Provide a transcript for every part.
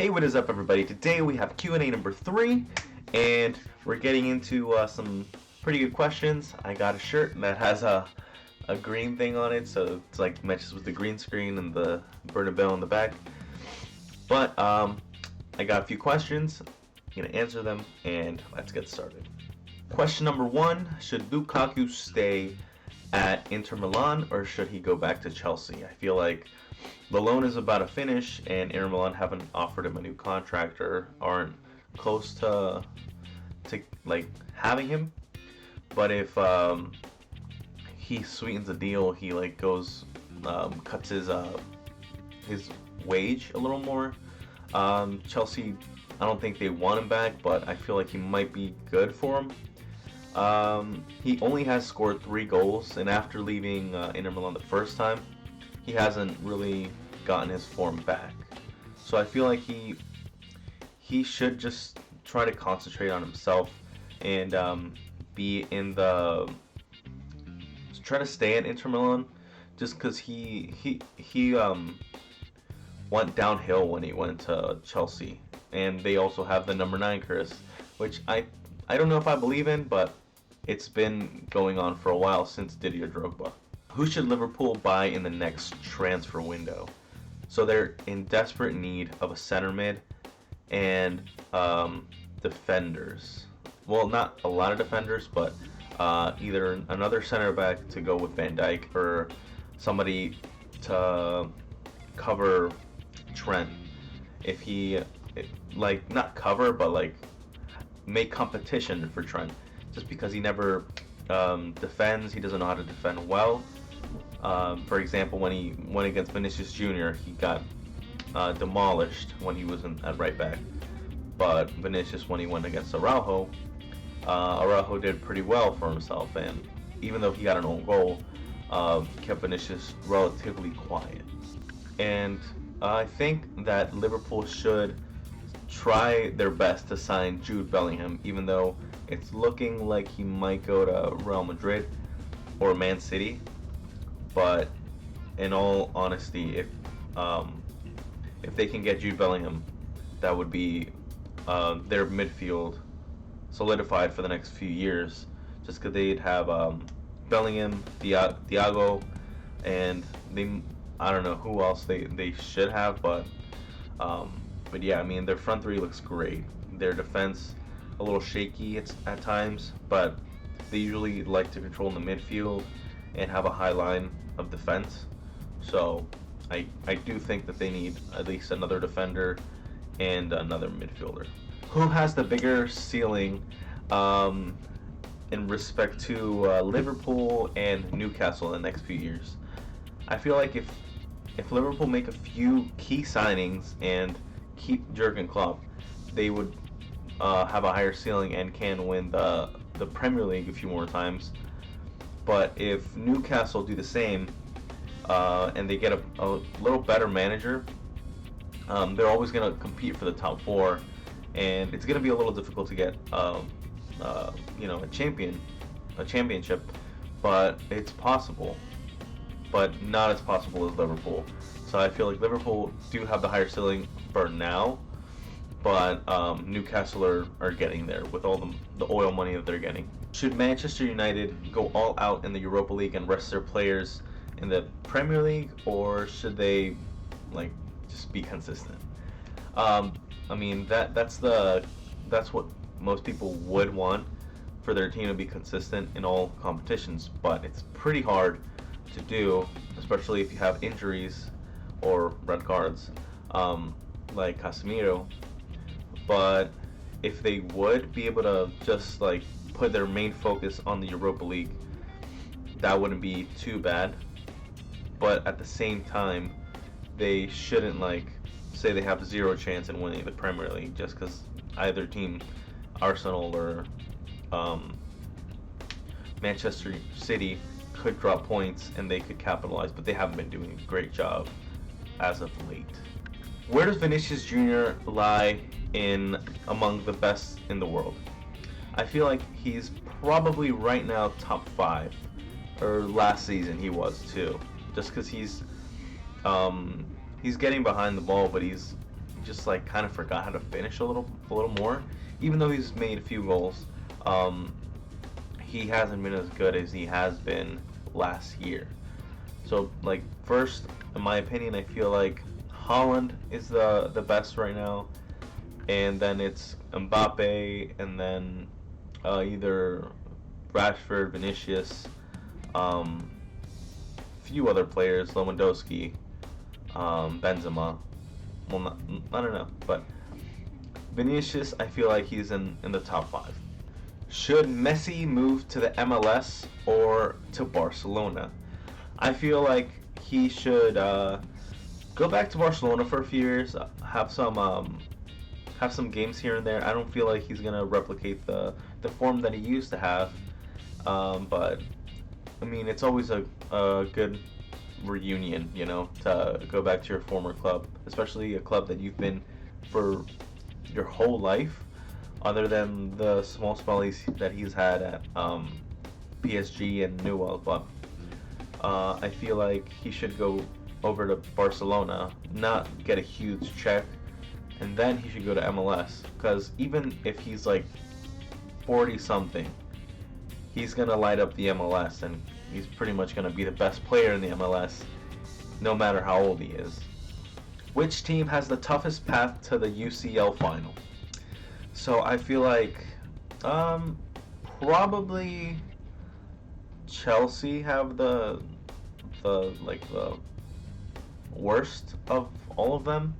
Hey, what is up, everybody? Today we have Q&A number 3, and we're getting into some pretty good questions. I got a shirt that has a green thing on it, so it's like matches with the green screen and the Bernabeu in the back. But I got a few questions. I'm gonna answer them, and let's get started. Question number 1: should Lukaku stay at Inter Milan, or should he go back to Chelsea? I feel like the loan is about to finish, and Inter Milan haven't offered him a new contract or aren't close to like having him. But if he sweetens the deal, he like goes cuts his wage a little more. Chelsea, I don't think they want him back, but I feel like he might be good for him. He only has scored 3 goals, and after leaving Inter Milan the first time, he hasn't really gotten his form back. So I feel like he should just try to concentrate on himself and be in the try to stay at Inter Milan, just because he went downhill when he went to Chelsea, and they also have the number 9 curse, which I don't know if I believe in, but it's been going on for a while since Didier Drogba. Who should Liverpool buy in the next transfer window? So they're in desperate need of a center mid and defenders. Well, not a lot of defenders, but either another center back to go with Van Dijk or somebody to cover Trent. If he, like, not cover, but like make competition for Trent. Just because he never defends, he doesn't know how to defend well. For example, when he went against Vinicius Jr., he got demolished when he was at right back. But Vinicius, when he went against Araujo, Araujo did pretty well for himself, and even though he got an own goal, kept Vinicius relatively quiet. And I think that Liverpool should try their best to sign Jude Bellingham, even though it's looking like he might go to Real Madrid or Man City. But in all honesty, if they can get Jude Bellingham, that would be their midfield solidified for the next few years. Just because they'd have Bellingham, Thiago, and I don't know who else they should have, but yeah, I mean, their front three looks great. Their defense a little shaky at times, but they usually like to control in the midfield and have a high line of defense. So I do think that they need at least another defender and another midfielder. Who has the bigger ceiling in respect to Liverpool and Newcastle in the next few years? I feel like if Liverpool make a few key signings and keep Jurgen Klopp, they would have a higher ceiling and can win the Premier League a few more times. But if Newcastle do the same and they get a little better manager, they're always going to compete for the top 4, and it's going to be a little difficult to get a championship, but it's possible, but not as possible as Liverpool. So I feel like Liverpool do have the higher ceiling for now, but Newcastle are getting there with all the oil money that they're getting. Should Manchester United go all out in the Europa League and rest their players in the Premier League, or should they like just be consistent? I mean, that's what most people would want, for their team to be consistent in all competitions, but it's pretty hard to do, especially if you have injuries or red cards, like Casemiro. But if they would be able to just like put their main focus on the Europa League, that wouldn't be too bad. But at the same time, they shouldn't like say they have 0 chance in winning the Premier League just because either team, Arsenal or Manchester City, could drop points and they could capitalize, but they haven't been doing a great job as of late. Where does Vinicius Jr. lie in among the best in the world? I feel like he's probably right now top 5, or last season he was too, just because he's getting behind the ball, but he's just like kind of forgot how to finish a little more. Even though he's made a few goals, um, he hasn't been as good as he has been last year. So like first, in my opinion, I feel like Holland is the best right now, and then it's Mbappe, and then either Rashford, Vinicius, um, few other players, Lewandowski, Benzema. Well, not, I don't know, but Vinicius, I feel like he's in the top five. Should Messi move to the MLS or to Barcelona? I feel like he should go back to Barcelona for a few years, have some games here and there. I don't feel like he's gonna replicate the form that he used to have, but I mean it's always a good reunion, to go back to your former club, especially a club that you've been for your whole life, other than the small spells that he's had at PSG and Newell. But I feel like he should go over to Barcelona, not get a huge check, and then he should go to MLS. Because even if he's like 40 something, he's gonna light up the MLS, and he's pretty much gonna be the best player in the MLS, no matter how old he is. Which team has the toughest path to the UCL final? So I feel like probably Chelsea have the worst of all of them,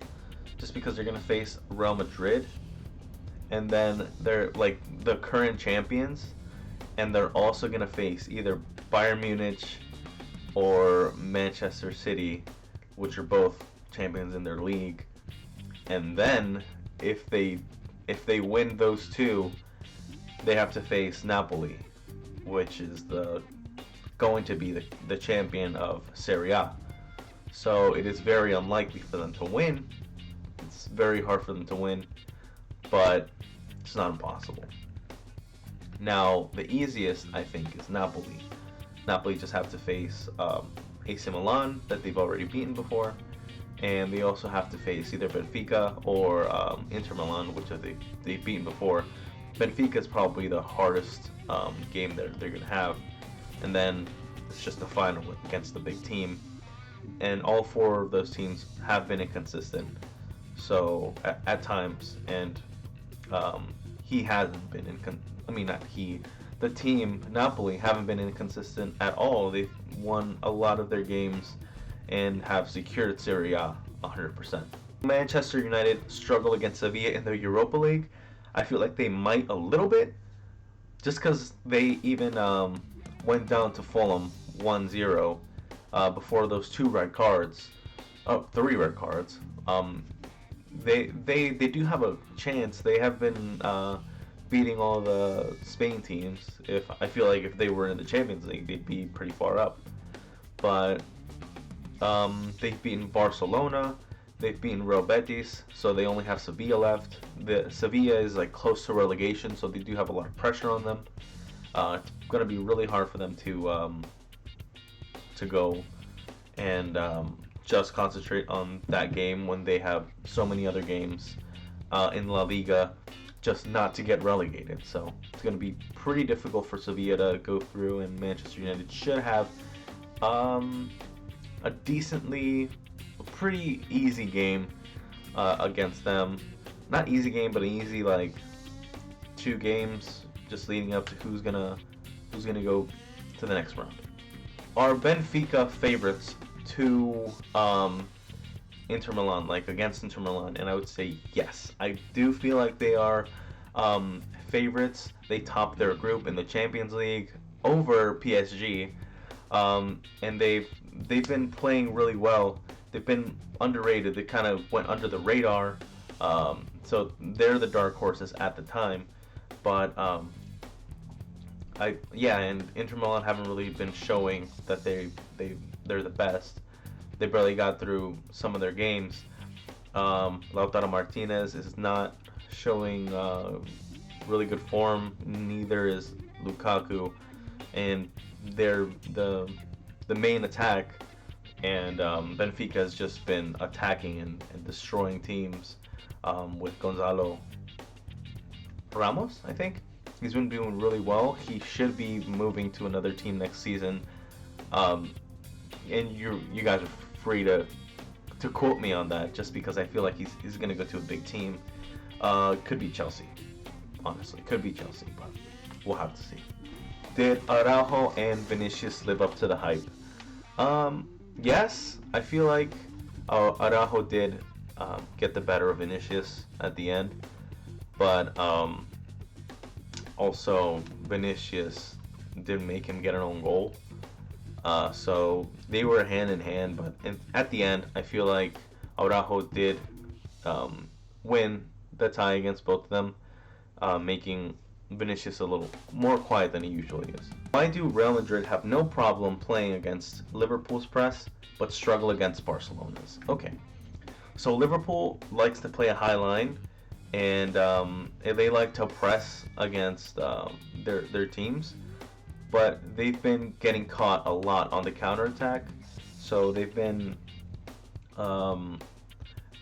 just because they're gonna face Real Madrid, and then they're like the current champions, and they're also gonna face either Bayern Munich or Manchester City, which are both champions in their league. And then if they win those two, they have to face Napoli, which is going to be the champion of Serie A. So it is very unlikely for them to win. It's very hard for them to win, but it's not impossible. Now, the easiest, I think, is Napoli. Napoli just have to face AC Milan, that they've already beaten before, and they also have to face either Benfica or Inter Milan, which they've beaten before. Benfica is probably the hardest game they're going to have, and then it's just the final against the big team. And all four of those teams have been inconsistent, so at times, and he hasn't been the team Napoli haven't been inconsistent at all. They've won a lot of their games and have secured Serie A 100%. Manchester United struggle against Sevilla in the Europa League. I feel like they might a little bit, just because they even went down to Fulham 1-0 before those 3 red cards. They do have a chance. They have been beating all the Spain teams. I feel like if they were in the Champions League, they'd be pretty far up. But they've beaten Barcelona, they've beaten Real Betis, so they only have Sevilla left. Sevilla is like close to relegation, so they do have a lot of pressure on them. It's going to be really hard for them to go and just concentrate on that game when they have so many other games in La Liga, just not to get relegated. So it's going to be pretty difficult for Sevilla to go through, and Manchester United should have a pretty easy game against them. Not easy game, but an easy 2 games just leading up to who's gonna go to the next round. Are Benfica favorites to Inter Milan, against Inter Milan? And I would say yes. I do feel like they are favorites. They top their group in the Champions League over PSG, and they've been playing really well. They've been underrated. They kind of went under the radar, so they're the dark horses at the time. But and Inter Milan haven't really been showing that they're the best. They barely got through some of their games. Lautaro Martinez is not showing really good form. Neither is Lukaku, and they're the main attack. And Benfica has just been attacking and destroying teams with Gonzalo Ramos, I think. He's been doing really well. He should be moving to another team next season. Um, and you guys are free to quote me on that, just because I feel like he's going to go to a big team. Could be Chelsea, honestly. Could be Chelsea, but we'll have to see. Did Araujo and Vinicius live up to the hype? Yes, I feel like Araujo did get the better of Vinicius at the end, but also Vinicius did make him get an own goal. So they were hand in hand, but at the end, I feel like Araujo did win the tie against both of them, making Vinicius a little more quiet than he usually is. Why do Real Madrid have no problem playing against Liverpool's press, but struggle against Barcelona's? Okay, so Liverpool likes to play a high line, and they like to press against their teams, but they've been getting caught a lot on the counterattack. So they've been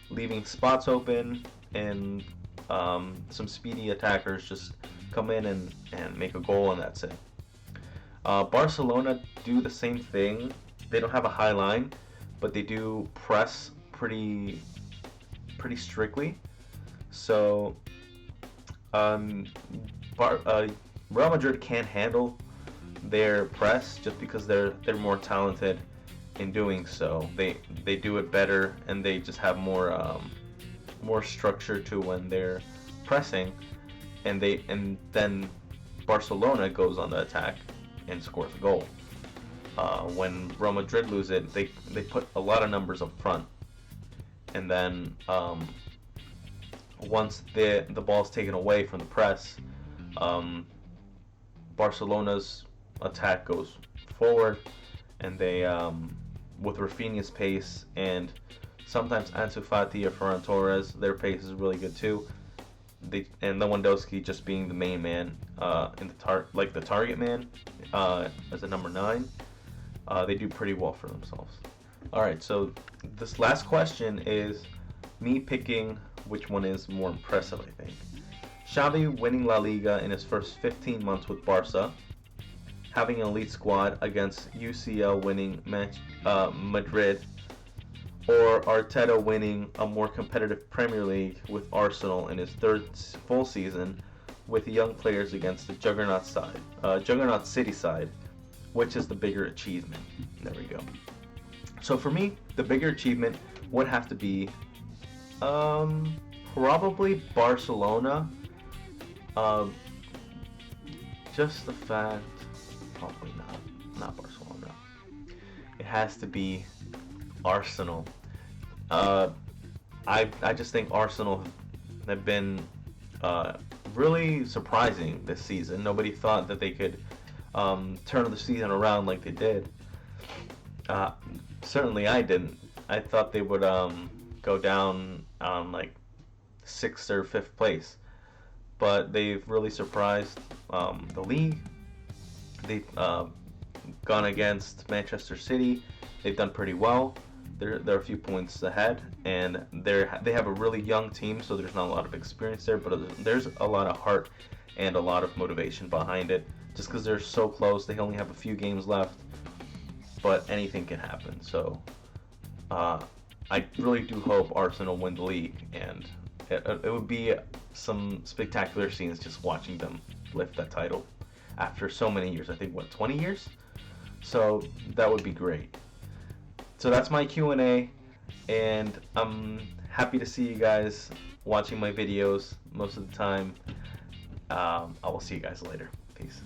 leaving spots open, and some speedy attackers just come in and make a goal, and that's it. Barcelona do the same thing. They don't have a high line, but they do press pretty strictly. So Real Madrid can't handle their press just because they're more talented in doing so. They do it better, and they just have more structure to when they're pressing, and then Barcelona goes on the attack and scores a goal. When Real Madrid lose it, they put a lot of numbers up front, and then once the ball's taken away from the press, Barcelona's attack goes forward, and they with Rafinha's pace and sometimes Ansu Fati or Ferran Torres, their pace is really good too. And Lewandowski just being the main man in the target man as a number 9, they do pretty well for themselves. All right, so this last question is me picking which one is more impressive, I think. Xavi winning La Liga in his first 15 months with Barca, having an elite squad against UCL winning Madrid, or Arteta winning a more competitive Premier League with Arsenal in his third full season with young players against the Juggernaut City side. Which is the bigger achievement? There we go. So for me, the bigger achievement would have to be probably Barcelona. Just the fact, probably not Barcelona. It has to be Arsenal. I just think Arsenal have been really surprising this season. Nobody thought that they could turn the season around like they did. Certainly I didn't. I thought they would go down like 6th or 5th place. But they've really surprised the league. They've gone against Manchester City. They've done pretty well. They're a few points ahead, and they have a really young team, so there's not a lot of experience there, but there's a lot of heart and a lot of motivation behind it. Just because they're so close, they only have a few games left, but anything can happen. So I really do hope Arsenal win the league, and it would be some spectacular scenes just watching them lift that title after so many years. I think 20 years. So that would be great. So that's my Q&A, and I'm happy to see you guys watching my videos most of the time. I will see you guys later. Peace.